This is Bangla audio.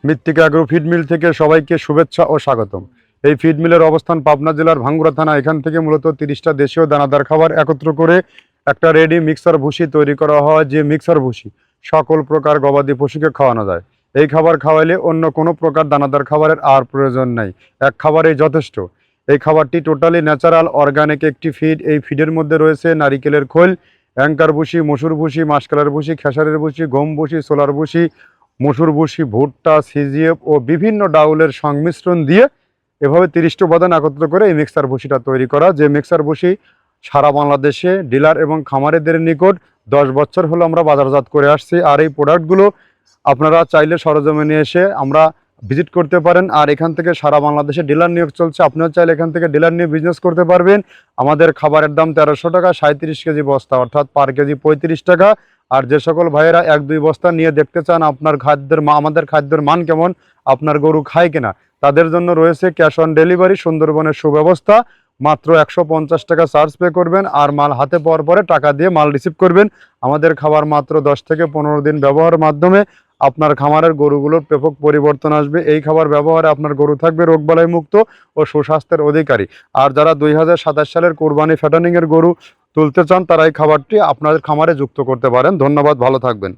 মৃত্তিকা এগ্রো ফিড মিল থেকে সবাইকে শুভেচ্ছা ও স্বাগতম। এই ফিড মিলের অবস্থান পাবনা জেলার ভাঙ্গুড়া থানা। এখান থেকে মূলত 30টা দেশীয় দানাদার খাবার একত্র করে একটা রেডি মিক্সার ভুসি তৈরি করা হয়, যে মিক্সার ভুসি সকল প্রকার গবাদি পশুকে খাওয়ানো যায়। এই খাবার খাওয়াইলে অন্য কোনো প্রকার দানাদার খাবারের আর প্রয়োজন নাই, এক খাবারেই যথেষ্ট। এই খাবারটি টোটালি ন্যাচারাল অর্গানিক একটি ফিড। এই ফিডের মধ্যে রয়েছে নারিকেলের খোল, অ্যাঙ্কার ভুসি, মসুর ভুসি, মাসকলার ভুসি, খেসারের ভুসি, গম ভুসি, সোলার ভুসি, মসুর ভুসি, ভুট্টা, সিজিএফ ও বিভিন্ন ডাউলের সংমিশ্রণ দিয়ে এভাবে 30টি উপাদান একত্র করে এই মিক্সার ভুসিটা তৈরি করা। যে মিক্সার ভুসি সারা বাংলাদেশে ডিলার এবং খামারিদের নিকট 10 বছর হলো আমরা বাজারজাত করে আসছি। আর এই প্রোডাক্টগুলো আপনারা চাইলে সরজমিনে এসে আমরা ভিজিট করতে পারেন। আর এখান থেকে সারা বাংলাদেশে ডিলার নিয়োগ চলছে, আপনারা চাইলে এখান থেকে ডিলার নিয়ে বিজনেস করতে পারবেন। আমাদের খাবারের দাম 1300 টাকা, 37 কেজি বস্তা, অর্থাৎ পার কেজি 35 টাকা। আর যে সকল ভাইয়েরা 1-2 বস্তা নিয়ে দেখতে চান আপনার আমাদের খাদ্যের মান কেমন, আপনার গরু খায় কিনা, তাদের জন্য রয়েছে ক্যাশ অন ডেলিভারি, সুন্দরবনের সুব্যবস্থা। মাত্র 150 টাকা চার্জ পে করবেন আর মাল হাতে পাওয়ার পরে টাকা দিয়ে মাল রিসিভ করবেন। আমাদের খাবার মাত্র 10 থেকে 15 দিন ব্যবহারের মাধ্যমে আপনার খামারের গরুগুলোর ব্যাপক পরিবর্তন আসবে। এই খাবার ব্যবহারে আপনার গরু থাকবে রোগবালাই মুক্ত ও সুস্বাস্থ্যের অধিকারী। আর যারা 2027 সালের কোরবানি ফ্যাটানিংয়ের গরু তুলতে চান তারা এই খাবারটি আপনাদের খামারে যুক্ত করতে পারেন। ধন্যবাদ, ভালো থাকবেন।